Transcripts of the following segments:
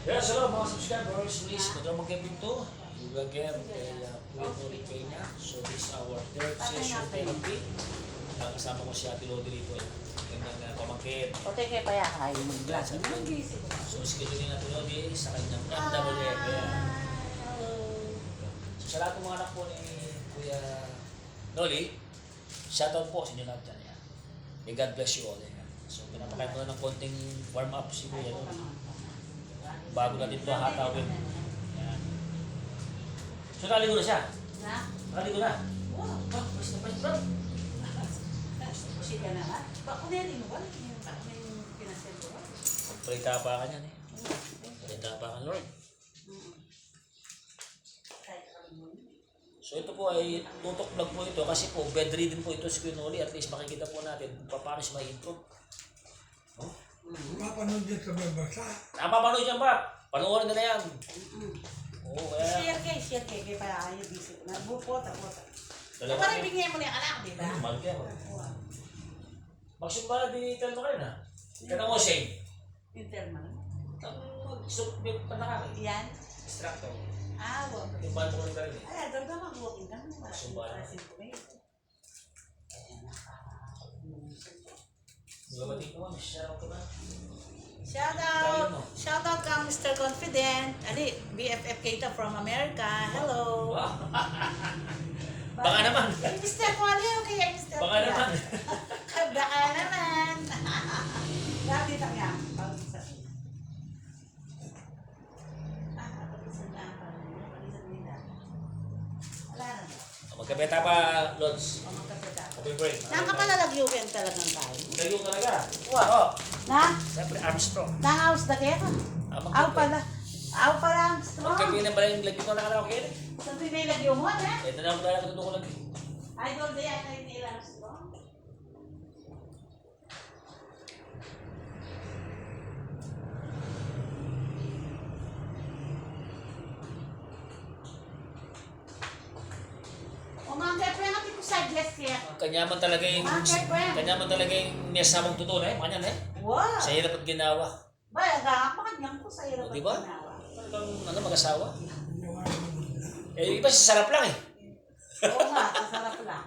Yes, hello mga subscribers. Please, magandang mag-pinto. Again, kay Puerto Peña. So this is our third session therapy. Kasama ko si Ate Lodi rito. Gandang pamangkit. O teke pa yakay mo glass. So schedule ni Ate Lodi sa kanyang MWF. So sa lahat ng mga anak po ni Kuya Noli, shoutout po sa inyo lahat dyan. May God bless you all. So pinapakain ko na ng konting warm up si Kuya Noli. Bago natin ito hatawin. Yan. So naligo na siya? Na? Naligo na? Wow. Basta bro. Kasi ka naman. Pakunerin mo ba? Yung pinasel ko ba? Pagpalita pa ka niyan eh. Pagpalita pa ka Lord. So ito po ay tutok vlog po ito kasi po bedridden po ito si Kuya Noli. At least makikita po natin kung paano siya ma-improve. Oh? Mapanood dyan sa may basa. Napapanood dyan ba? Panoorin na yan. Oo, kaya... Share kay para ayaw busy. Nagbupot ako. Dalawa Parang kayo. bigyan mo na yung anak, di ba? Mahal ka. Magsumba di tell mo kayo na. Kaya mo Shane. Intel man. Ang mag-submit pa na kami. Yan. Extractor. Ah, wag. Yung bal mo rin ka rin eh. Ay, doon na mag-walking lang. Sumba na. Magabati ko ma'am. Shoutout ko na. Shout out kang Mr. Confident. Ali, BFF Keita from America. Hello. Wow. Baka naman. Mr. Kuali, okay, Mr. Baka naman. Baka naman. Dati lang yan. Magkabeta pa, Lods. Happy break. Nakapalalagyugan talagang tayo. Layo talaga. Wow. Oo. Na? Siyempre, Armstrong. Na-house na kaya ka? Aw pala. Aw pala ang strong. Magkabilang pala yung lagi ko na kalaw kayo. Sa pinilagyo mo, na? Ito na mo talaga tutulong lagi. Idol day at ay nilang strong. Umangkay pa yung ko suggest kaya. Kanyaman talaga yung... Kanyaman talaga yung niyasamang totoo na eh. Mga yan eh. Wow. Sa hirap at ginawa. Ba, agakapakanyang ko sa hirap O, diba? at ginawa. Talagang ano, mag-asawa. Eh, iba sa sarap lang eh. Oo nga, masarap lang.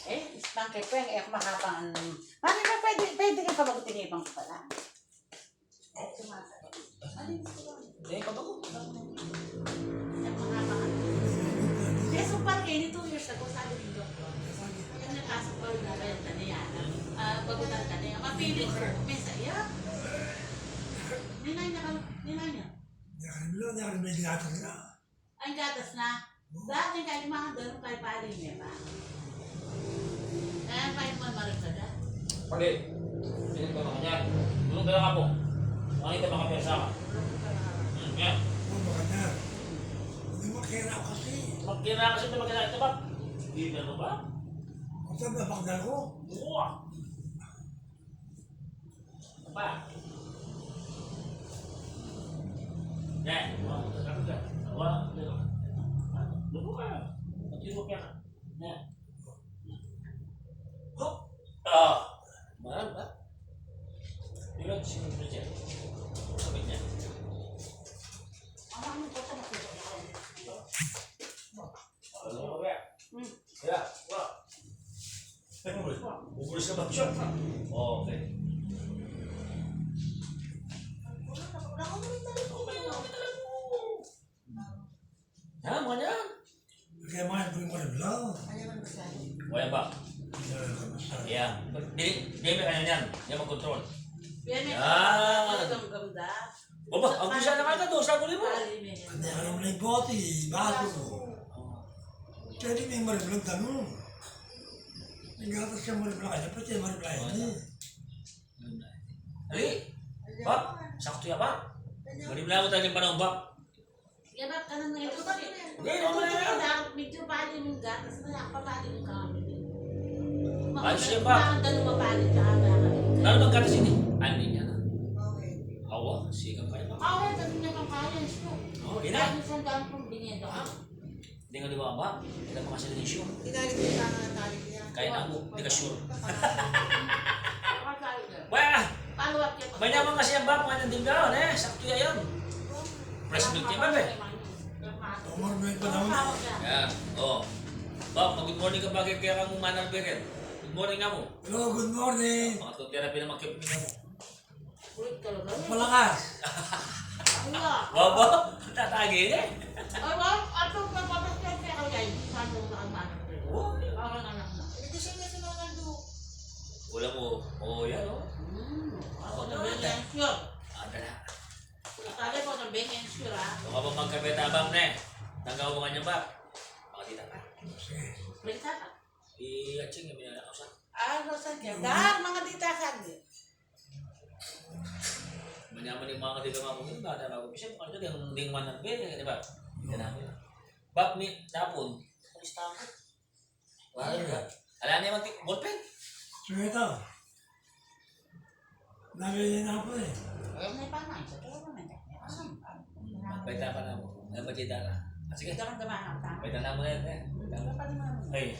Isang kay Pweng, makapang... Mami ba, pwede kayo pabagutin ibang ko pala? Sumasarap. Eh, pabago. Yes, so parang kayo, 2 years ago, sabi ni Doktor, yung nakasok ko na renta niya, bagutan ka niya, mapiling ko, may saya. Nilay niya. Nakalimutan may gatas na. Ay, gatas na. Dati kayo mga ganun kay pali niya ba? Kaya pa yung mamarag ka dyan. Pali. Pinig ka mga yan. Tulong ka lang ako. Makita mga piyasa ka. Yan. Baka na. Hindi makira ako kasi. Magkira kasi ito magkira ito ba? Hindi ka ano ba? Kung saan nabakdal ko. Oo. Ano ba? Yan. Ano ka? Awa. Lupo ka. Mag-irop ka. Yan. Hop! Ah! Mahal ba? Pilot, sinunod siya. Sabi niya. Ang mga ko sa makita niya. Ano ba kaya? Kaya, wow. Ubulis ka ba siya? Okay. Ha, mga niyan. Kaya mahal ko yung marimlaw. Kaya ba? Ayan. Hindi may kanya niyan. Hindi mag-control. Yan may Yan. talagang ganda. Baba, ang bisa na kaya doon. Sabi mo. Pali niya. Hindi ako naman yung bote. Baso. Kaya may marimlaw tanong. May gatas siya marimlaw. Kaya pati yung marimlaw yun. Ali! Bak, sakto yan ba? Marimla mo tayo ng panahon ba? Yan ba, kanan na ito? Hindi, naman na yan. Medyo pali yung gatas na nakapapali yung kami. Ayos siya ba? Bakit ganun mapali ka ba? Lalo bang katas ini? Ano niya na? Awa, sigang kayo ba? Okay, ganun niya kang kaya. Oo, ina. Kaya minsan kang kung binyedo ka. Hindi nga di ba ba? Hindi ka makasal ng issue. Tinalit ko na nga tali niya. Kaya na mo, hindi ka sure. May naman kasi ang bap, mga nanding gawin eh. Sakto yan. Fresh milk yan, bap eh. Umarmay pa naman. Yan, oo. Bap, good morning ka bagay kaya kang manal beret. Good morning nga mo. Hello, good morning. Mga therapy na magkipin nga mo. Ulit talaga. Palakas. Wala. Wow, ba? Tatagi eh. Ay, wala. Ato, magpapasya kaya ako yan. Paano na ang manang ko? Oo. Parang anak na. Ito siya nga sa mga nando. Wala mo. Oo, yan oh. Ako na ba yan? Sure. Ada na. Sabi ko na Ben and sure ha. Kung ka pa magkapetabang na eh. Tanggaw mo kanya bap. Makatita ka. Sige. Balita ka. I-aching yung minala ko sa. Ano sa kaya? Dahil mga dita ka din. Manyaman yung mga dito mga kung ba na bago. Kasi mga dito yung ding man ng pwede, di ba? Hindi namin. Bap, may tapon. Alis tamo. Wala na. Alam niya mag-ballpen. Sige ito. Nabili na ako eh. Ay, may panay. Sa kaya naman. Baita pa na mo. Napagkita na. Sige. Ito ang damahan ka. Baita na mo na yan. Baita Ano na. pa rin naman? Okay,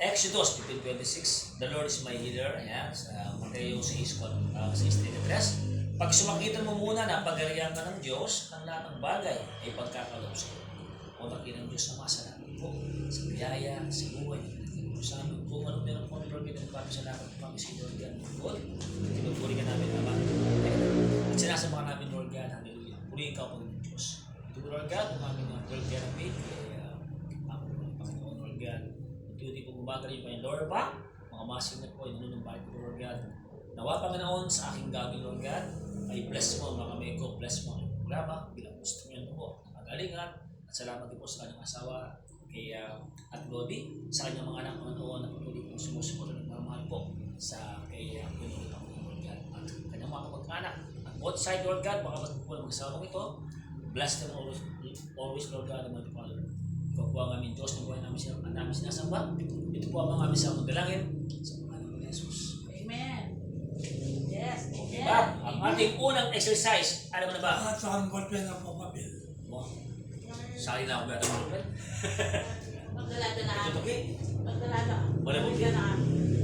Exodus 15:26, the Lord is my healer. Ayan, sa Mateo 6:33. Pag sumakitan mo muna na pagarihan ka ng Diyos, ang lahat ng bagay ay pagkakalob sa iyo. Utakin ng Diyos na masalamat po sa biyaya, sa buhay. Sa amin po, ano meron po ng Lord, kami sa lahat ng kami sa Lord God. Lord, tinupuri ka namin, Ama. At sinasama ka namin, Lord God, hallelujah. Purihin ka po ng Diyos. Ito, Lord God, ang aming Lord God ang faith, Panginoon, Lord God. Unti-unti po bumagal yung kanyang lower back. Mga muscle na po ay nanunumbalik po, Lord God. Nawa Panginoon sa aking gagawin, Lord God, ay bless mo mga kamay ko, bless mo ang iyong programa bilang gusto niyo po ng magalingan. At salamat din po sa kanyang asawa kay at Lodi, sa kanyang mga anak Panginoon na patuloy pong sumusuporta ng mamahal po sa kay Panginoon Lord God at kanyang mga kapag-anak. At both side, Lord God, baka po ng mag-asawang ito, bless them always, Lord God, and my Father. Ikaw po ang aming Diyos na buhay namin sinasamba. Ito po ang aming sa dalangin sa pangalan ni Jesus. Amen. Yes. Okay Amen. ba? Ang ating unang exercise, alam mo na ba? At sa ang ballpen ng papapil. Wow. Sali na ako ba ito mo? Magdalada na. Ito ba? Magdalada. Wala mo. Magdalada na.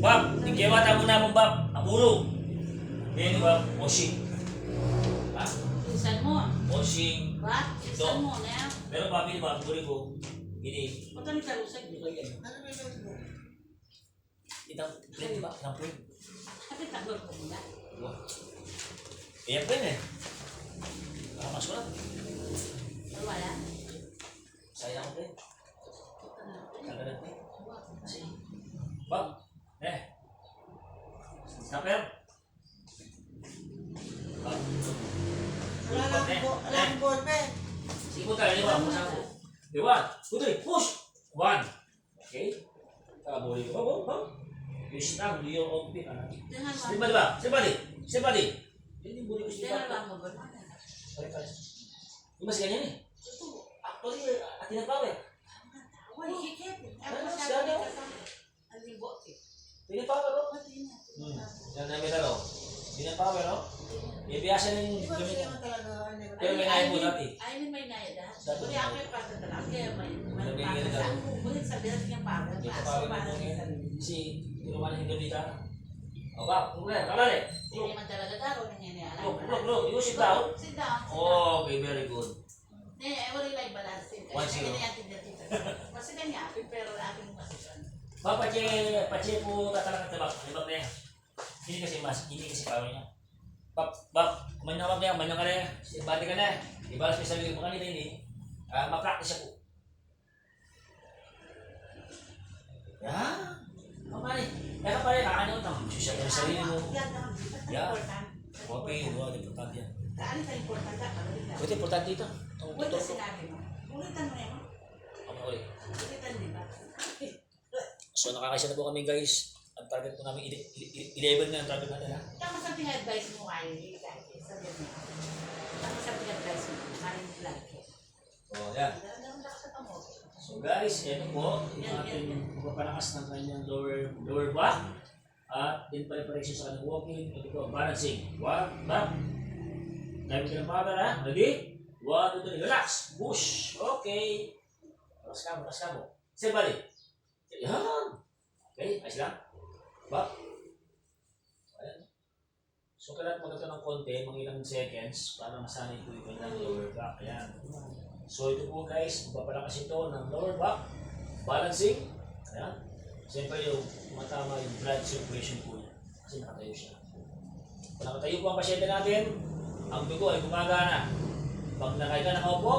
Bab, nagkiwata mo na mong Bab. Ang ulo. Ngayon ni Bab, washing. Ha? Isan mo. Washing. Ba? Isan mo na. Pero Bab, ini Bab, guri ko. Ini. Punta ni Kalusag. Itang plate ba? Itang plate. Kasi tagol ko muna. Wow. Kaya plate eh. Nakapasulat. Wala. Sayang ako plate. Tagalan plate. Kasi. Bab. Snapper. Bab. Wala nang ballpen. Sige tayo, di ba? Masako. Di ba? Putri, push! 1. Okay? Kabuli ko. Bab. You snap, do your own pick. Tingnan mo. Sibali ba? Sibali. Hindi buli ko Tingnan sibali. mo ba? Balik. Yung masih ganyan eh. Actually, atin ang power. Wala, hikit. Ano, Ako siya sabi daw? ka sa alibot eh. Hindi power, no? Yan namin ano. Hindi power, no? Ibiyasa na yung Di ba gamit. hindi naman talaga Pero may naya mo dati. Ay, may naya da. Dati. Buli ako yung pata talaga. Kaya may Sabi pata nga sa daw. ako. Buli sabihan niya power. Hindi Paso power para na sa po. sarili. Kasi, tinuman ng Indonesia. O ba? Kalale. Hindi man talaga daro na niya niya. Look. You sit down. Sit down. Okay, very good. Wala yung balance. Kasi ganyan dito. Kasi ganyan, pero aking masison. Ba, pache po tatalak at tabak. Libak na yan. Hindi kasi power niya. Bab, kumanya ka na. Bati ka na. Ibalas may sabi ko kanina hindi. Ma-practice ako. Yan. Pare. Kaya pare, kakanin mo. Susya ka sa sarili mo. Yeah. Okay, importante yan. Kaano ka importante ka? Buti, importante ito. Wala sinabi mo. Ulitan mo yan. Okay. Ulitan di ba? So, nakakaisa na po kami guys. Ang target po namin, 11 na ang target natin ha. Tama sa pina-advise mo kayo. Sabi mo. Tama sa pina-advise mo. Karin vlog. Oh, yan. Dalang lakas sa tamo. So guys, ito po, yung ating pagpapalakas ng kanyang lower back. At din preparation sa kanyang walking. Ito po, balancing. 1, back. Dahil ka ng power ha. Ready? 1, 2, 3, relax. Push. Okay. Relax ka mo. Stay balik. Yan. Okay, ayos lang. Back. Ayan. So, kailangan mag-ito ng konti, mga ilang seconds, para masanay po ito ng lower back. Ayan. So, ito po guys, magpapalakas ito ng lower back, balancing. Ayan. Siyempre yung matama yung blood circulation po niya. Kasi nakatayo siya. Kung nakatayo po ang pasyente natin, ang dugo ay gumagana. Pag nakaupo,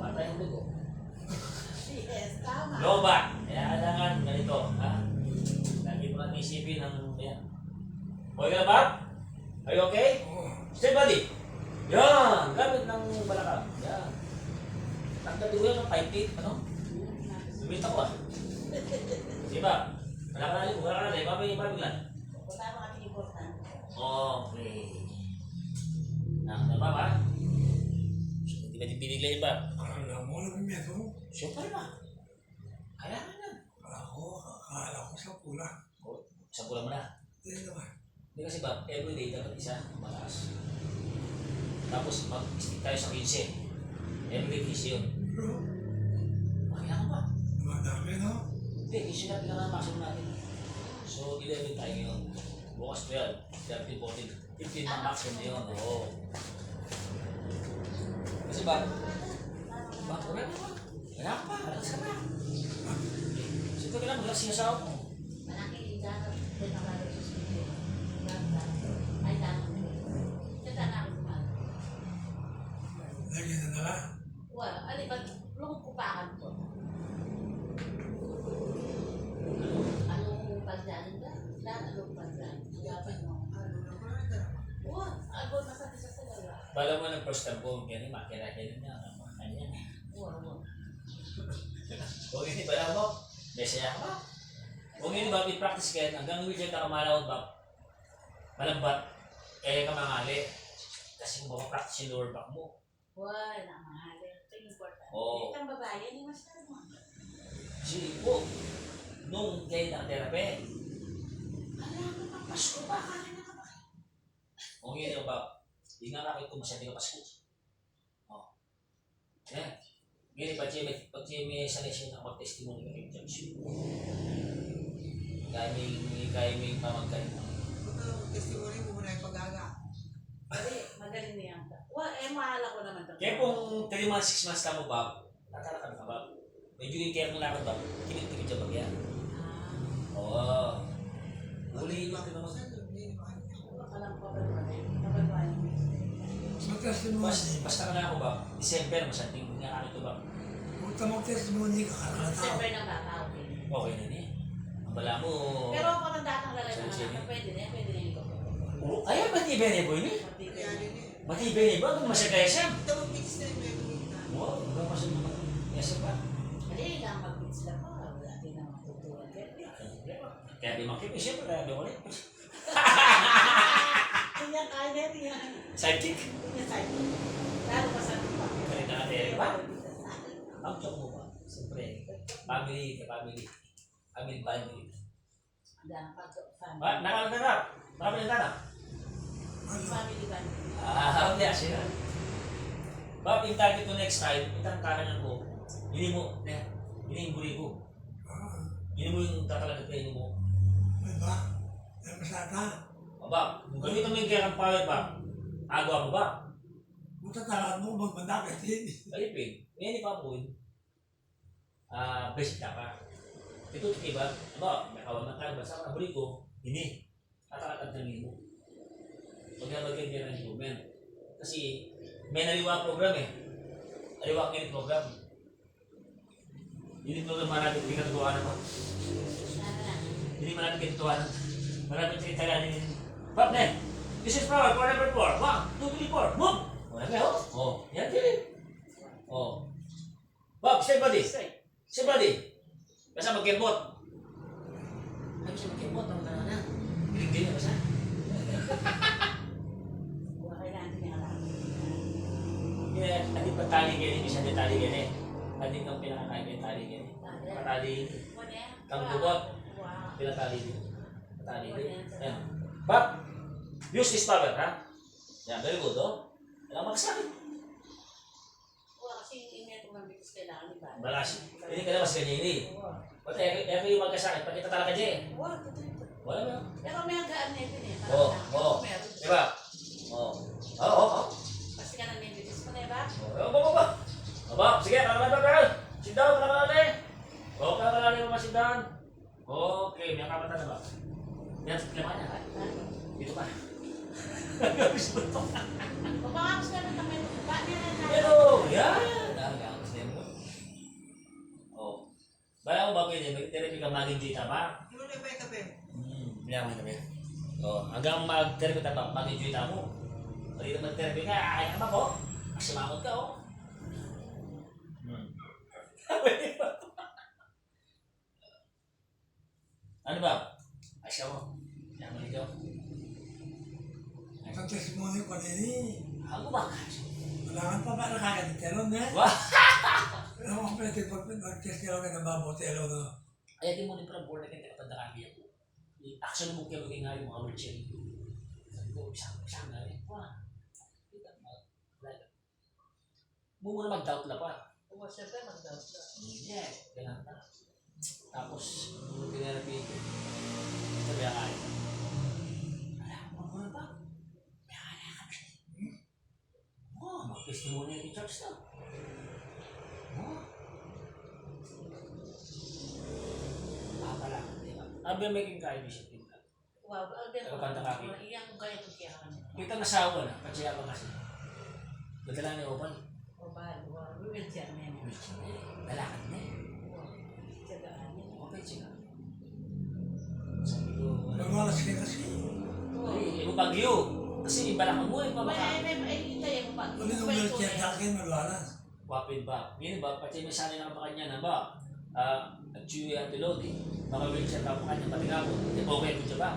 patay ang dugo. Yes, tama. Low back. Kaya kailangan ganito. Ha? Lagi mo natin isipin ng yan. Okay ka na ba? Are you okay? Oo. Stay body. Yan. Gamit ng balakang. Yan. Nagdatuloy ko ng 5 feet. Ano? Lumita ko ah. Diba? Wala ka na rin. Wala ka na rin. Mabiglan. Wala mo ating importante. Okay. Nakakita ba? Hindi natin binigla ba? Akala mo lang yung meto. Siyempre ba? Kailangan yan. Akala ko sa pula. Sa kulang mo na. Hindi naman. Hindi kasi ba, everyday dapat isa, malakas. Tapos mag-stick tayo sa 15. Everyday 15 yun. Pero, Kailangan ba? madami no? Hindi, 15 na pinaka-maximum natin. So, 11 tayo yun. Bukas 12, 13, 14, 15 na maximum yun. Oo. Kasi ba? Wala na ba? Kailangan pa, relax ka na. Sito ka lang, relax yung asawa mo. Malaki dapat din ang lalo sa studio. Ay, dapat. Kita na ako kumalo. Lagi na nala. Wala, alibad, lungkupakan ko. Anong upal dyan ba? Lahat anong upal dyan? Dapat mo. Wala, agod masati sa talaga. Bala mo ng first time ko, yan yung makira-kira niya. Kanya. Wala. Kung hindi ba mo, mesaya ka ba? Kung hindi ba, i-practice kayo hanggang wheelchair ka kamalawad ba? Malambat, kaya ka mangali. Kasi kung baka practice yung lower back mo. Wala, mahal. Ito yung important. Oo. Itang babae, hindi masyado mo. Kasi po, nung kayo nakaterapi, alam mo ba, Pasko ba? Kaya na ka ba? Kung hindi ba, hindi nga nakit ko masyado ka Pasko. Oh. Yan. Ngayon, pag may sanay siya na mag-testimony ka kay Judge. Kaya may pamagkain mo. Testimony mo muna yung pag-aga. Magaling niya. Well, mahala ko naman. Kaya kung 3 months, 6 months ka mo ba, tatalakad ka ba? Medyo yung kaya kong lakad ba, kinig-kinig dyan ba yan? Oo. Uli yung ito naman. Sa testimony, Basta ka na ako ba, December, masyadong nakakit ko ba? kung tamang testimony ka, kakala tao. Siyempre na bata, okay. Okay na niya. Ang bala mo. Pero ako nang datang lalaki Sorry, naman sorry. ako, pwede na ito. Oo, kaya matibay niya boy ni? Kaya yun eh. Matibay niya ba? Kung masya kaya siya? Ito ang fix na yung memory na. Oo, kung masya naman. Yes, ba? Hindi lang mag-bits lang ko, wala din na matutuwan. Kaya di makip, siyempre kaya di ulit. Kanya kaya yan. Sidekick. Kanya sa'yo. Lalo pa sa lupa. Kaya nakatera ba? Ang joke mo ba? Siyempre, family. Family. Ang pag-family. Ba, nakakanap. Family na. Ano? Family ba? Hindi siya. Bob, yung target ko next time, itang kanan mo, hindi mo buri ko. Hindi mo yung tatalagat kayo mo. Diba? Yung masata. Bob, kung gamitin mo yung kaya kang power ba, agawa mo ba? Kung tatalaan mo, magmandakit din. Alipin, ngayon pa po yun. Basic na pa. Ito, diba? Aba, may kawan ng kalba. Sa kabuli ko, hindi. Tatalakad ng mo. Magkabagay niya ng improvement. Kasi, may naliwa program eh. Naliwa ngayon program. Hindi program marami hindi katutuan ako. Hindi marami katutuan. Marami tinitala din. Bob, ne! This is power for number 4. 1, 2, 3, 4. Move! Wala na, oh. Oh, yan din. Oh. Bob, stay body. Stay body. Basta mag-kembot. Ay, basta mag-kembot. Ang gano'n na. Giling-giling na basta. Huwag kailangan din yung alam. Yeah, hindi pa tali ganyan, isa din tali ganyan. Hindi kang pinakakain yung tali ganyan. Patali, kang bubot, pinatali din. Patali din. Yan. Bob, use this power, ha? Yan, very good, oh. Kailangan makasakit. Kasi hindi ito mabitis kailangan ni Bala. Balas. Hindi ka na mas ganyan ini. Pati, eko yung magkasakit, pakita talaga dyan. Wala, tutuloy. Wala ba? Pero may hanggaan na ito eh. Oo, oo. Meron. Diba? Pinapaglaman niya ka. Dito ka. Papangapos ka na naman. Ba't niya na Pero, yan! Nakagamos na yun. Oh. Bala ko ba pwede? Mag-therapy ka mag-enjoy tama? Yung na ba yung kape? Bilang mo na ba? Oh, hanggang mag-therapy ka ba, mag-enjoy tamo. Pwede na mag-therapy ka, ay naman ko. Masimangot ka, oh. Ano ba? Asya mo. Yan mo nito. Ang testimony ko din Ako ba? wala kang pa ba nakakaditero na? Wah! Pero kung pwede pag nag-testero ka ng babotelo no? Ay, di mo din parang board na kaya kapag nakakaya ko. Action mo kaya maging nga yung mga wheelchair ko. Sabi ko, isang nga rin. Wah! Muna mag-doubt na pa. Siyempre, mag-doubt ka. Yeah, kailangan na. Tapos, pinarapi ko. Sabi ang kaya. Wala, muna ba? Kaya kami. Oh, mag-testimony yung church na. Oh. Pala, di ba? Abi ang maging kaya ni siya. Wow, ang ganda. Tagapanta kaki. Iyan kung kaya kung kaya ka niya. Kita nasawa na, patsiya pa kasi. Nagdala ni Opan. O ba, wheelchair na yan. Lalakad na eh. Tiyagaan yan. Okay, siya. Sabi ko, Nagwalas ka kasi. ay, iba bagyo. Kasi balakang mo, iba baka. May tayo mo ba? Ano yung wheelchair nakin magwalas? Wapin ba? Yun ba? Pati may sanay na pa kanya na ba? At Julia Tilodi, mga wheelchair ka pa kanya, pati nga mo. Okay mo siya ba?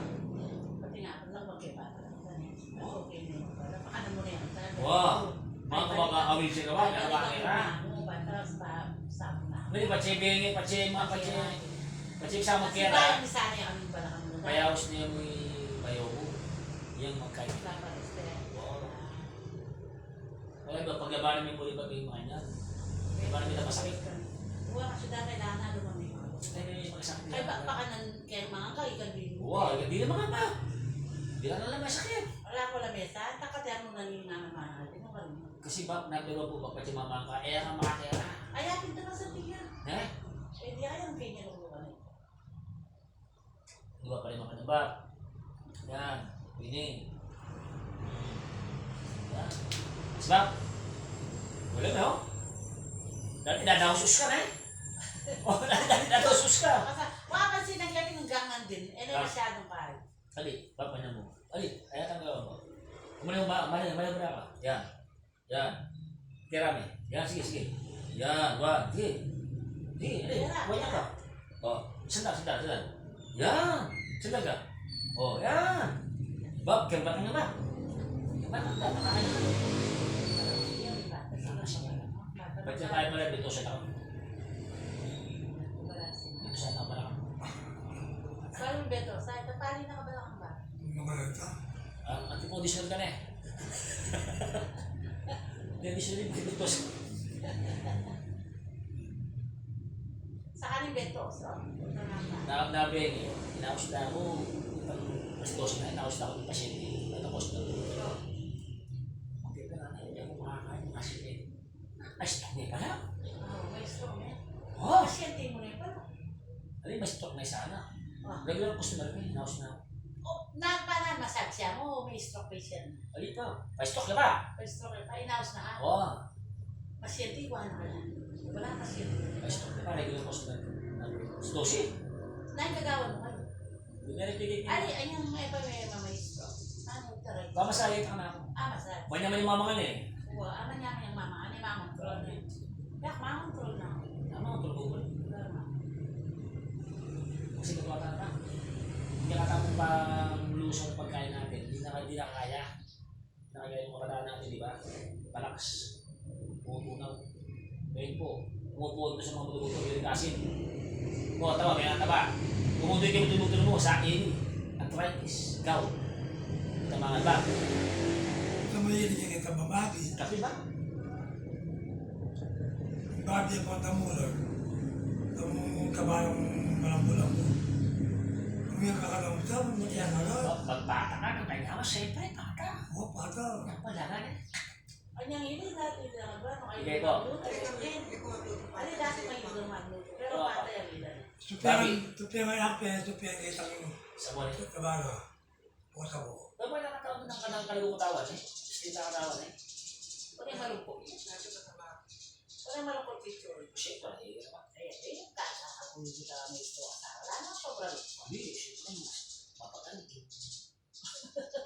Pati nga, lang magkibata lang. Okay na yun. Paano mo na yan? Wow! Mga kumaka-wheelchair ka ba? Nakabakay ka? Hindi, pati bengi, pati mga pati sa magkera. Kasi ba, yung kami balakang mo. Payaos niya mo bayaw mo. Yung magkaya. Wow. Kaya ba, paglabanan mo yung muli ba yung mga yan? Labanan mo na masakit ka. Huwag kasi dahil kailangan na lumamig. Ay, masakit Ay, na. baka kaya mga kaigan din mo. Wow, hindi naman nga ba? Hindi na lang masakit. Wala ko lamesa, takatihan mo na yung nanamahal. Hindi mo kalima. Kasi ba, nabiro po ba pati mama ka, eh ang makakera. Ayakin ka na sa tiyan. Eh? Eh, di ayaw kanya ng lupa na ito. Di ba pala mga kanabak? Yan, pining. Yan. Mas ba? Wala na oh. Dati dadausus ka na eh. Oh, dati dadausus ka. Kasi, wala kasi naglating ng gangan din. Eh, na masyadong kahit. Ali, papa niya mo. Ali, ayatan ka mo. Kumuli mo ba? Mali ka. Yan. Yan. Kirami. Yan, sige, sige. Yan, wag. Sige. Sige, ali. Wala ka. Oh, sandal. Yan. Sandal ka. Oh, yan. Bob, kaya ka nga ba? Ba't siya tayo pala dito sa tao? Dito sa tao pala. Sabi Beto, sa tatali na ka ba lang ba? Magalata. Anti-conditioner ka na eh. Conditioner yung dito sa... Sa kanin Beto, so, Nabi, inaos na ako. Mas dos na, inaos na ako ng pasyente. Tapos na ito. Okay ka na, hindi ako makakain kasi eh. Ay, stroke na pala. may stroke eh. Oh! Pasyente mo na yun pala. Alin, may stroke na sana. Oh. Regular customer ko, inaos na ako. Parang massage siya mo, may stroke patient. Alin pa, may stroke na ba? May stroke pa, inaos na ka. Oo. Pasyente, kuha na ka na. Wala pasyente. May stroke na ba, regular customer ko. Stosi. Naikagawa mo kayo. Binaripigay ko. Ay, yung may may stroke. Ano taray? Pamasayit ka na ako. Massage. May naman yung mama ka na eh. Oo, ama niya yung mama. Ano yung mama? Control na yun. Yak, mama control na ako. Tama ang tulog ko. Wala na. Kasi kung na. Hindi ka tapong pang-lusong pagkain natin. Hindi na kaya. Nakagaya yung kabataan natin, di ba? Palakas. Pumupunaw. Ngayon po, pumupunaw ko sa mga butulog yung asin. O, tawa, may nataba. Pumundoy kayo tulog-tulog mo sa akin. Arthritis. Gout. Tamangan ba? Ito mahilig kita bababi. Kape ba? Babi ang pagkamulag. Itong kabayang malambulang mo. Kung yung kakalaw ito, matiyan na lang. Pagbata ka, nung kanya mo, siyempre, bata. O, pata. Wala nga eh. Anyang ini dati lang ba? Sige po. Ano dati may ibang magluto. Pero pata yung ilan. Supyan ang akpe, supyan ang isang Sa mo Sa tabaga. O sa buo. Pero may nakataon ng kanang kalagumutawan eh. Hindi nakatawan eh. Wala yung malungkot. Nasa mataba. Wala yung malungkot picture. Siyempre, eh, naman. Kaya kung hindi ka may ito, wala na sobrang lungkot. Hindi, siyempre, mapagano.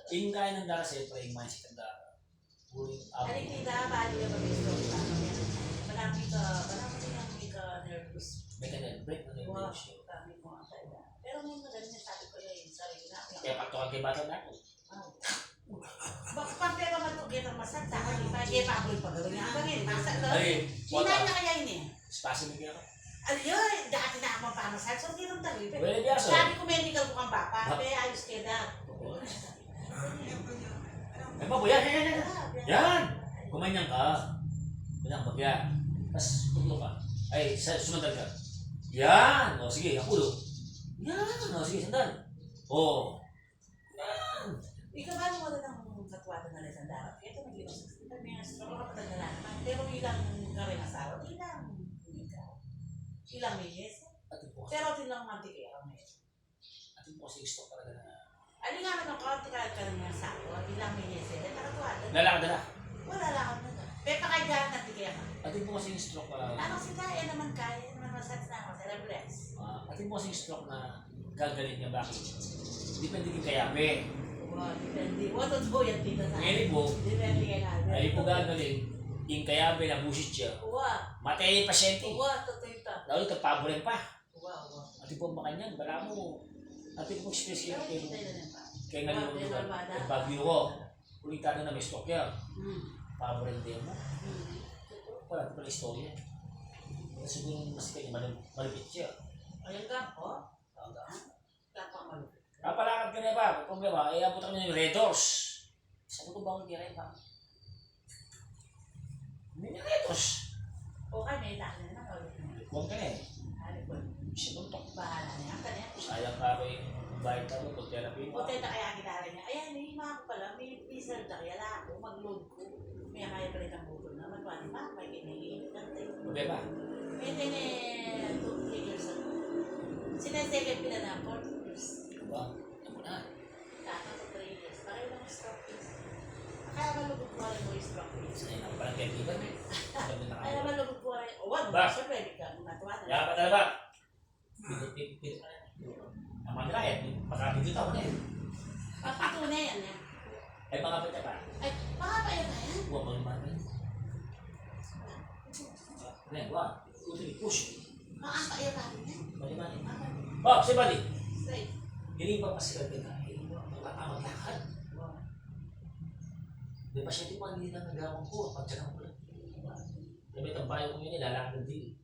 Yung kaya ng dara, siyempre, yung mindset ng dara. Huling up. Alikita, bali ka mag-isto. Malaki ka nervous. May kanil, break na yung Wow, leadership. kami ko ang saida. Pero may magaling sabi ko yung sarili natin. Kaya pagtukag kay bata na ako. Pag pero matugyan ang masat, saka di pa, di pa ako ipagawin niya. Bagay, masat lang. Ay, Hindi na kaya yun eh. spasm yung kaya. Ayun, dati na ako pamasal, so hindi nang tali. Well, biyaso. Sabi ko medical ko kang papa, kaya ayos kayo na. Ay, baboy, yan. Yan! Kumanyang ka. Kumanyang bagya. Tapos, pulo ka. Ay, sumandal ka. Yan! O, sige, ang ulo. Yan! O, sige, sandal. O. Yan! Ikaw ba wala ng katwada na rin sa dapat? Ito nagliwas. Ito may stroke ka patag na naman. Pero ilang kami asawa, ilang ilang milyes. Atin po kasi. Pero tilang mantikera may. Atin po kasi gusto talaga na. Ano nga naman konti ka ng mga asawa, ilang milyes eh. Nakatwada. Lalakad na. Wala lang na. Pero pakaidahan na tikera. Atin po kasi yung stroke para. Ano si kaya naman masat na ako sa rebless. Atin po kasi yung stroke na gagaling niya bakit. Depende din kaya me. Wow, depende. What on boy at tita sa. Ngayon po, Depende kay namin. ay po gagaling. Yung kaya me na busit siya. Wow. Matay yung pasyente. Wow, totoo ito. Lalo ito, paborin pa. Wow, wow. Atin po makanyan, bala mo. Atin po express Pero kayo kita yun pa. kaya ngayon yung bagyo ko. Ulitan na may stroke yan. Paborin din mo. Wala ito pala istorya. Kasi siguro mas kayo malupit siya. Ayun ka po. Hanggang. Kapo ang malupit. Kapalakad ka na ba? Kung problema, ay abot kami ng Red Doors. Sabi ko ba kung kira ba? Hindi na Red Doors. Okay, may dahil na malupit. Huwag ka na eh. Ano po? Siya tuntok. Bahala na yan. Kanya. Sayang ka ko yung bayad ka mo, pag therapy mo. Hotel na kaya gitara niya. Ayan, yung mga ko pala, may result na kaya lang ako, mag-load ko. May kaya pa rin ang butol na. Magwani pa, may kinigilid ng tayo. Problema. May din 2 years ago. Sinesecond pila na 4 years. Diba? Ano na? Tata ko 3 years. Pareho lang stroke years. Kaya malugod ko rin mo yung stroke years. Sanay na ko parang kaibigan eh. Sabi na Kaya ka. malugod ko rin. O, ano, Ba? siyempre, di ka natuwa na. Kaya pa talaga. Pidit ka na yan. Ang mga nila eh, makapidit ako na eh. Papatunay yan yan. Ay mga pita pa. Ay, baka pa yun na yan. Huwag mo naman. Ayan, huwag. Uti, push. Maaka yun natin yan. Bali, bali. Oh, si Bali. Straight. Hindi pa kasi ka na. Maglakad. Di ba siya di pa hindi na nagawang ko. Pagtsagang ko lang. Sabi itong bayo ko yun, lalakad din.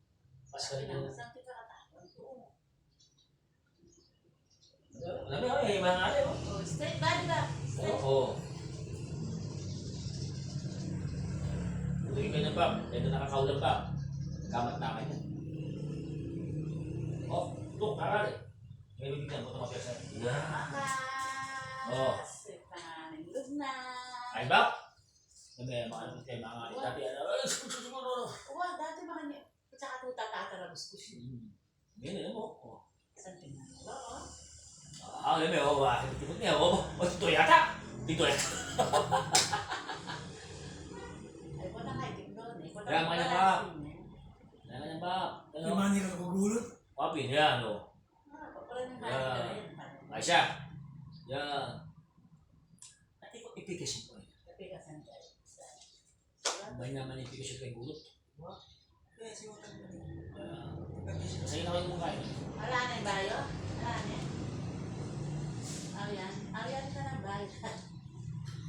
Mas ka rin na. Saan ka katawan? Oo. Alam mo, eh, mga ali, oh. Oh, straight body ba? Straight. Oo. Tuloy ka na ba? Ito nakakaulan ba? Kamat na kayo. Oh, look, karali. May bibigyan ko ito mapiyasa. Yan. Oh. Straight na nilog na. Ay ba? Sabi, mga ano tayo, mga ali. Dati, ano, Oo, dati mga niya. Tsaka ito tatatarabos ko siya. Ganyan mo. Oh. Saan tingnan? Oo. Alam mo, tibot niya. Ito yata. Ito yata. Ay, wala nga, hindi ko doon. Kaya mga niya ba? Kaya nga ba? Yung Ano? mga nila gugulot. Papi niya, ano? Papala ng bahay ka rin. Ay siya. Yan. At ipikasyon ko. Tapi ka saan tayo? May naman ipikasyon ko yung gulot. Kaya si Otan mo. Masaya na kayo mong kain. Wala na yung bayo? Wala na yan. Ariyan. Ariyan ka ng bayo.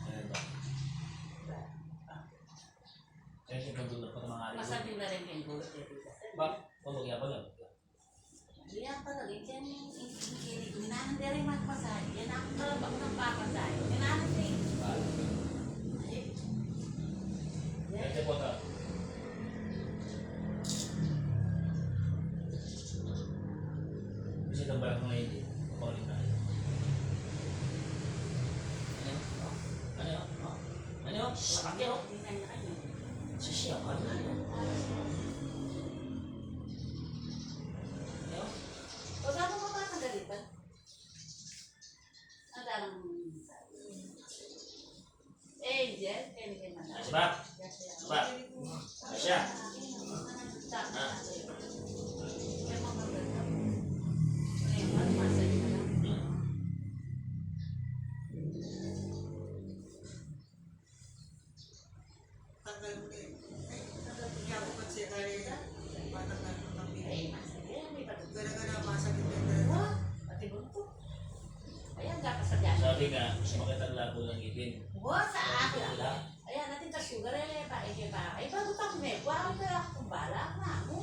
Ayan ba? Kaya siya gagulot pa ng mga ali. Masabi na rin kayong gulot dito. Ba? Pabagya ba yan? Yan talaga. Yan yung kinig. Minanan din rin magpasay. Yan ang kalabak ng papasay. Minanan din. Kaya siya po ito. Kasi tambalang mga hindi. Pabalik na. Ano? Ano? Sakit yun. Sa siya, ano? O, gano'n mo ba nagalitan? ang Angel, kaya naman. Ay, sabak. Sabak. Asya. Tanggal mo na eh. Kaya ako kasi ay matanggal ng kapit. Gara-gara masakit yung dalawa. Sabi nga, sumakit ang labo ng ngipin. Sa akin. Ayan, natin ka sugar eh, pa ay bago pa may kuha ko akong balak na ako.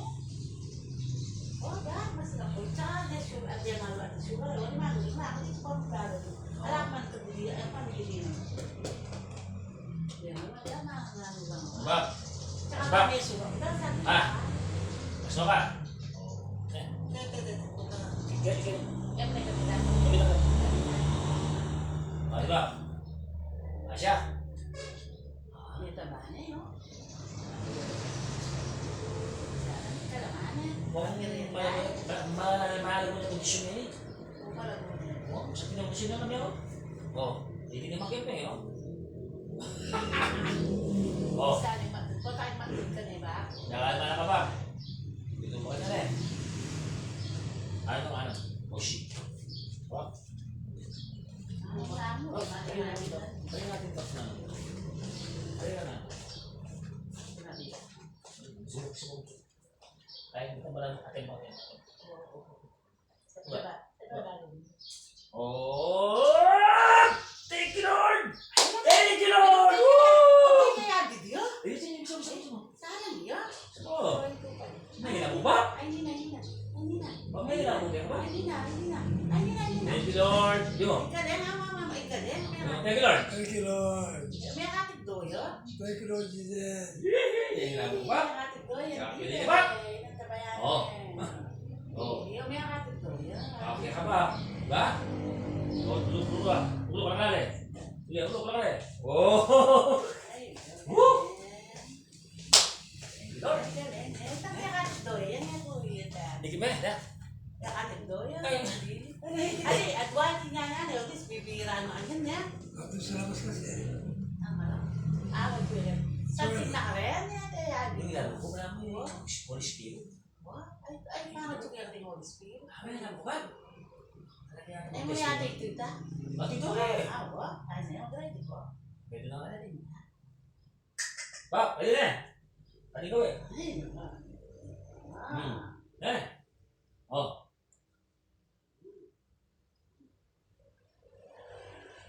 Dahil mas na po, tsaka na sugar, at yan malo at sugar, wala magulit na ako dito pa magkalo. Alam man ito, ay pamilili na. Yan, wala na lang. Sabak. Tsaka Sabak. may sugar, dahil sabi Ah. Gusto ka? Punta. Ikaw. yan may kapitan. Sabi na ka. Ah, diba? Asya. May tabahan eh, no? May kalaman eh. Mahal mo na kondisyon niya eh. Sa pinakondisyon na kami ako. Hindi na makimpe eh. Saan yung matulog? Kung tayo matulog ka na ba? Nakalala ka ba? Dito mo ka na rin. Ano? Moshi. Ano mo? Kaya natin tapos na. Kaya na. Subok. Kaya kita ba lang atin mo? Thank you, Lord! Thank you, Lord! Woo! Ayun, gusto mo. Nahina mo ba? Bak may nahina mo ba? Thank you, Lord! Yun. Thank you, Lord! Thank you, Lord. Thank you, Lord Jesus. Nahina mo ba? Okay ka ba? Ba? Tulog ka. Tulog ka na rin. Tulog ka na rin. Oh! Woo! Thank you, Lord. Hindi ka ba? Da? Ay, adwati nga na, Leotis, bibira mo anyan niya. At sa labas kasi. Awag ko yun. Sakit na ka rin, Hindi nga. Kung wala mo yung Holy Spirit. ay, paano ito kaya rin Holy Spirit? Kami na lang ba? Ay, mo yata ito ita. Ba't ito eh? Ay, na yung grade ko. Pwede na ka rin. Ba, pwede na. Pwede ko eh. Ay, Eh. Oh.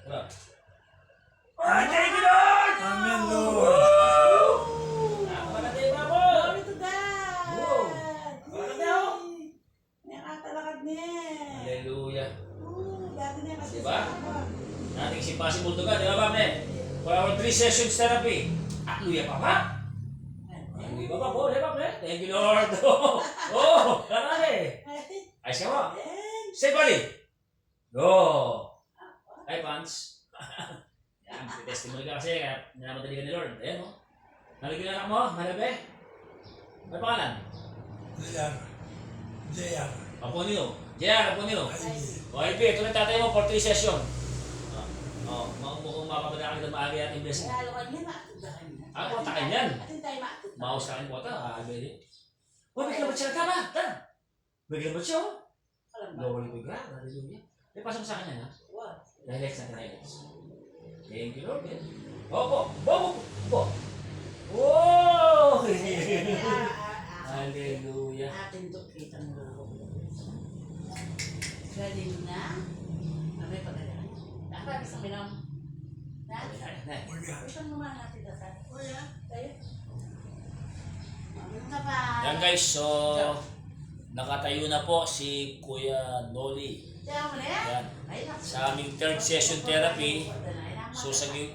Diba? Thank you, Lord! Amen, Lord. Nakakatay ba ako? Glory to God! Wow. Bakit daw? May katalakad niya. Hallelujah. Dati niya kasi Diba? sa ako. Nating si Possible to God, di ba ba, men? For our 3 sessions therapy. Hallelujah pa ba? Hallelujah pa po, di ba, men? Thank you, Lord. Karami. Ayos ka mo. Stay, buddy. Go. Hi, Pants. Yan, testimony ka kasi, kaya namadali ka ni Lord. Ayan, mo. Nalagyan na anak mo, halabe. May pangalan? JR. Aponio. JR, Aponio. Ay, O, IP, ito na tatay mo for 3 session. Mukhang mapapala ka nito maaari at invest. Lalo ka niya, maatudahan niya. Ako, takin yan. Atin tayo maatudahan. Maus ka rin po ito, beli. Oh, may kalabat siya ka ba? Tara. May kalabat siya, oh. Alam ba? Lowell ko ka, hallelujah. May pasok sa kanya, ha? What? Relax natin, relax. Thank you, Lord. Opo, bobo, bo. Oh! Hallelujah. Atin to kita ng loob. Galing na. May pagkalaan. Ako, isang minam. Olga. Isang naman natin dasal. Kuya, tayo. Ano ba? Yan guys, so nakatayo na po si Kuya Noli. Tiyan mo na yan? Yan. Ay, naku. Sa aming 3rd session therapy, so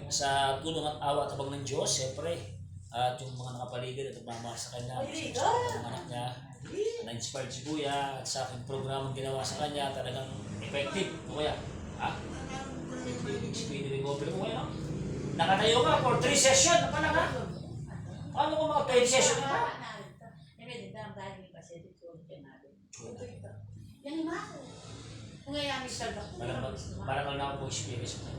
sa tulong at awa at abang ng Diyos, siyempre, at yung mga nakapaligid at nagmamahal sa kanya, Ay, sa mga anak niya, na-inspired si Kuya at sa aking programang ginawa sa kanya, talagang effective. Kuya, ha? Speedy recovery mo ngayon. Nakatayo ka for 3 session, na pala ka? Ano kung mga 3 session ka? Yan yung Ngayon, Mr. Dr. Maramang na ako po experience mo.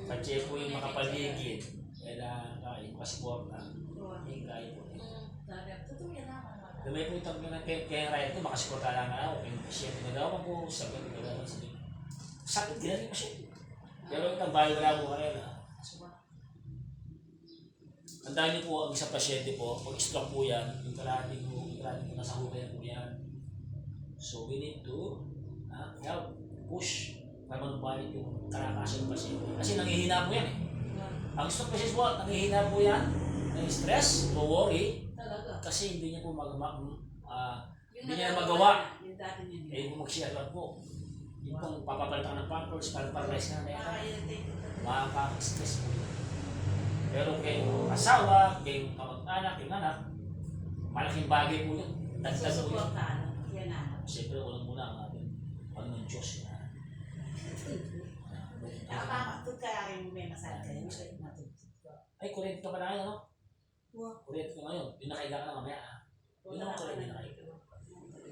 Kasi po yung makapaligid, kailangan kain, masuporta. Yung kain po. Totoo yan naman. May po itong kaya raya ko, makasuporta lang ako. Yung pasyente na daw ako, sabi ko daw sabi. Sakit din ang pasyente. Pero itong bayo wala po kanila. Ang dami po ang isang pasyente po, pag stroke po yan, yung kalahati ko nasa hukay po yan. So we need to help, push, para manupalit yung kalakasan ng pasyente. Kasi nanghihina po yan eh. Ang stroke patients po, nanghihina po yan, stress o worry, kasi hindi niya po hindi niya magawa. Eh kung mag-share lang po, yung pong papapalitan ng pampers, paralyze ka na yan, makaka-stress po. Pero kay asawa, kay kamag-anak, kay anak, malaking bagay po yun. Dagdag po yun. Siyempre, walang muna ang ating Panginoon Diyos. Ay, kurente ka pa na ngayon, no? Kurente ka ngayon. Yung nakaiga ka na mamaya, ha? Yun naman kurente na nakaiga.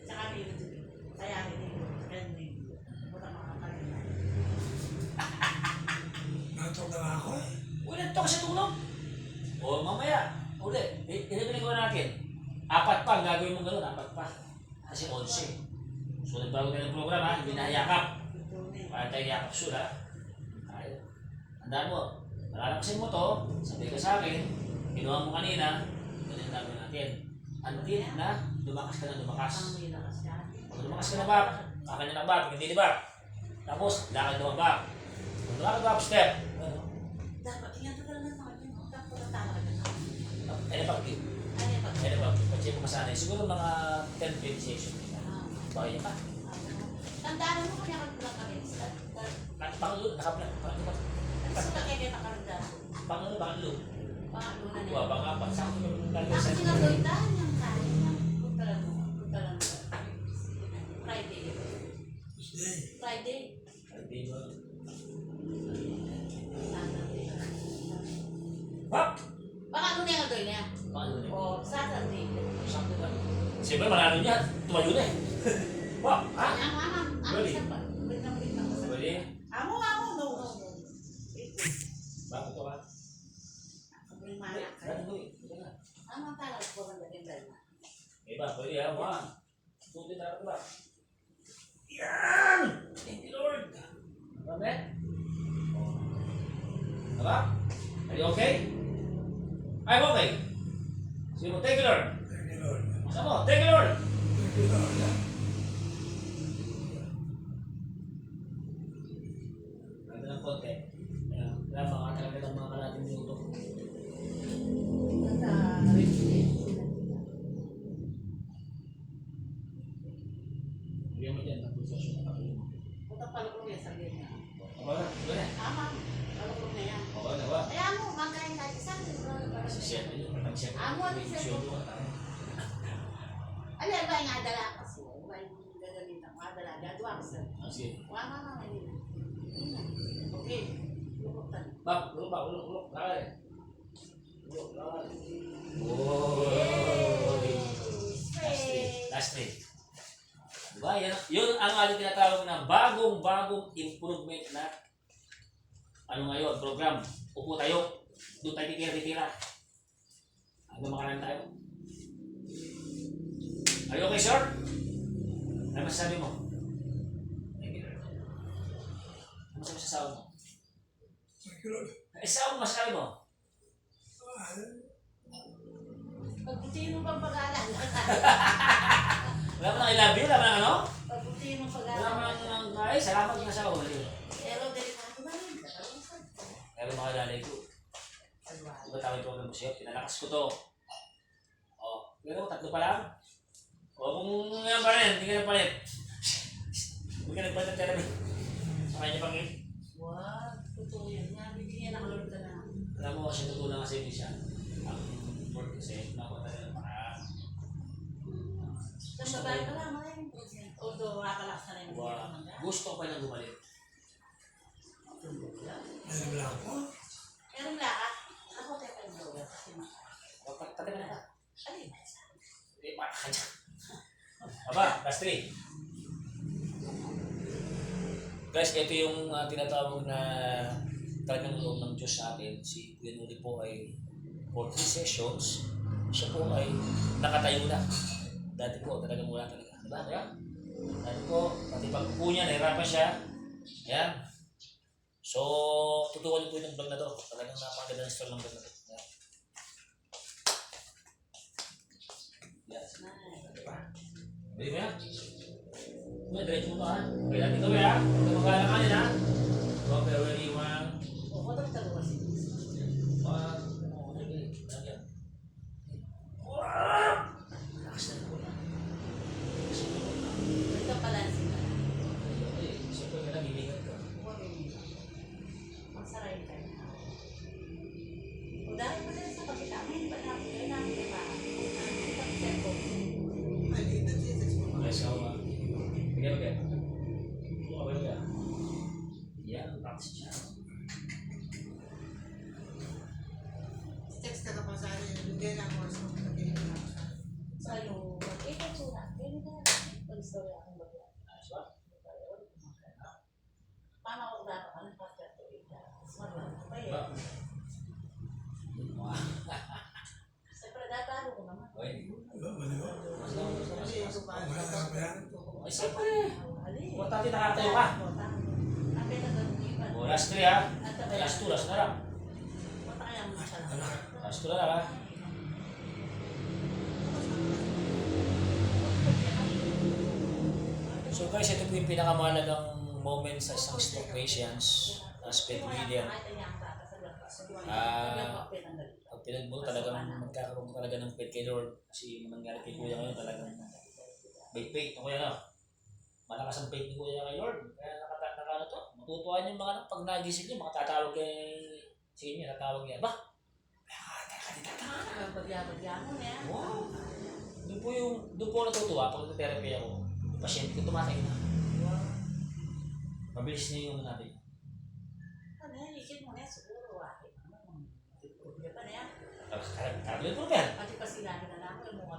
Tsaka may kaya rin yung Natok na ako eh. Ulit to kasi tulong. O mamaya, ulit. Pinipili ko natin. 4 pa, gagawin mo gano'n, 4 pa. Kasi 11. So nagbago tayo ng programa, hindi na yakap. Para tayo yakap sila. Ayaw. Tandaan mo, malalakasin mo to, sabi ka sa akin, kinuha mo kanina, ganyan namin natin. Until na lumakas ka na lumakas. Pag lumakas ka na ba, kakanya na ba, hindi ba? Tapos, lakad na ba? Kung lakad ba, step. dapat ingat ka lang naman yun. Dapat tama ka na. Ano pa, Kim? Ano pa, pag-check mo masanay. Siguro mga 10-20 session. Bakit pa? Tandaan mo kami ako lang kami. Pangulo, nakaplan. Gusto ka kaya kita karanda. Pangulo. Pangalunan niya. Wah, baka pagsama ko ng Ako sinagawin yung kaya niya. Punta lang. Friday. Hindi ba? Wap! Baka ano na yung gawin niya? Pangulo niya. O, Saturday. Sakto ba? Siyempre, malalo niya. Tumayo na eh. Wap! Ha? Bali. Bali. Amo, no. Bakit ito ka? Ano mo eh? Ito na. Amo talaga po ang gaganda na. Iba, pwede ha. One. Tuti na ito ba? Yan! Thank you, Lord. Amen? Diba? Are you okay? I'm okay. Sige mo, thank you, Lord. Thank you, Lord. Sama mo, thank you, Lord. Thank you, Lord. Ganda ng konti. Kaya mga talaga ng mga kalating minuto. Bigyan mo dyan, tapos sa siya nakapilin mo. Punta palukong yan, sabi niya. Aba na, aba na. Tama, palukong na yan. Aba na ba? Kaya mo, magaling tayo sa akin. Kasi siya na yun, pag-siya. Amo, ano siya? Siya doon. Ano ba yung adala kasi? Ba yung gagamitan mo? Adala, gadwa ko sa. Sige. Wala. Okay. Lukutan. Ulok. Lakay. Ulok. Last three. Diba? Yun ang ating tinatawag na bagong improvement na ngayon, program. Upo tayo. Doon tayo titira. Hanggang makanan tayo. Are you okay, sir? Ano masasabi mo? Thank you, Lord. Ano masasabi sa sawa mo? Thank you, Lord. Sawa mo masasabi mo? Pagbutihin mo pang pag-aaral. Wala mo nang I love you? Wala mo nang ano? Pagbutihin mo Wala pag-aaral. mo nang ay, salamat yung asawa mo. Pero delikado na rin. Pero mga lalay ko, diba tawag ito ng museo? Pinalakas ko to. Pero 3 pa lang. Kung nga pa rin, hindi ka na palit. Hindi ka nagpalit ng therapy. Sa kanya pang Wow, totoo yan. Bigyan ng Lord ka na. alam mo kasi tutunan kasi hindi siya. Ang word kasi, nakuha tayo ng mga Tapos babae ka lang, maraming improvement. Although, nakakalakas na rin. gusto ko pa lang gumalit. Meron lang ako. Pero lakas, ako tayo kayo blogger. Pati ka na ka. Alin? Baka ka dyan. Aba, last 3. Guys, ito yung tinatawag na talagang loob ng Diyos sa atin. Si Kuya Noli po ay for 3 sessions, siya po ay nakatayo na. Dati po, talagang wala talaga. Diba? Diba? Dati po, pati pag po niya, nahirapan siya. Yan. So, tutukan niyo po yung vlog na to. Talagang napakaganda ng story ng vlog na to. Yan. Yan. Diba? Bili mo yan. Kuya, diretso mo to ha. Okay, natin gawin ha. Huwag ka magkala kanin ha. Okay, ready, 1. Oo, dagdag ko kasi. Ito pala sila. Masaray ka na. O dahil pa dyan sa kapita, may ba namin kayo namin kayo pa? Ito ang cellphone. Maliit na Jesus mo. Text ka pa sa akin, bigay na ako sa mga kailangan. Sa'yo, ito surat. Kaya na, pag-story akong bagay. Mama ko dapat ka ng pastor to ita. Smart lang ko pa eh. Siyempre, datalo ko naman. Kasi ito pa. Wala ka ba yan? Ay, siyempre. Ali. Huwag tayo nakatayo ka. Ang pinag-iban. O, last 3 ha. Last 2, last na lang. Punta kaya mo siya. Last 2 na lang ha. So guys, ito po yung pinakamahalagang moment sa isang stroke patients as bedridden. Pag pinagbuo talagang magkakaroon talaga ng faith kay Lord kasi mangyari kay Kuya ngayon talagang may faith. Kuya na, malakas ang faith ni Kuya kay Lord. Kaya nakano to, matutuwa yung mga pag nagising niyo, makatatawag kay sa inyo, tatawag niya, ba? Bagya-bagya mo na yan. Wow! Doon po natutuwa pag nag-therapy ako. Yung pasyente ko tumatay na. Mabilis na yung natin. Ano yan, isip mo na yan, siguro. Di ba na yan? Tablet po yan. Pati pa sila na lang, yung mga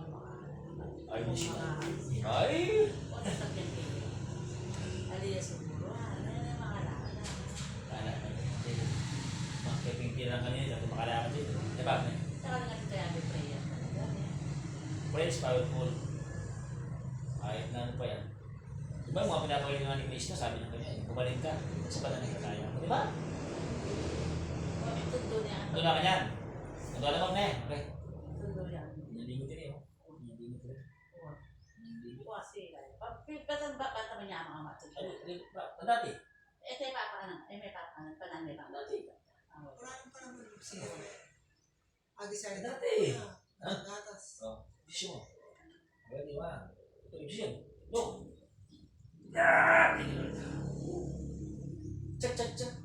Ay, yung siya. mga Ay! o nasagyan kayo. Aliya siguro, ano yan ang makalala na. Kala ka din. Mga keping-pirang kanina, dito makalakad dito. Diba? Saka na natin tayo may prayer talaga. Prayer is powerful. Kahit na ano pa yan. Diba yung mga pinapawin nga ni Krishna, sabi ng kanya, kumaling ka sa pananampalataya mo. Diba? Tundo niya. Doon na ka yan. Doon na mag na eh. Okay. Tundo niya. Nandingot din eh. Nandingot din. Kasi, batan mo niya ang mga matod. Dati. Ito yung papakanan, may papakanan, pananay pa. Dati. Maraming pa naman siya. Agisay na. Dati. Gatas. Oh, bisyo mo. Ready, 1. Ito yung bisyo. Go! Yeah! Check, check, check.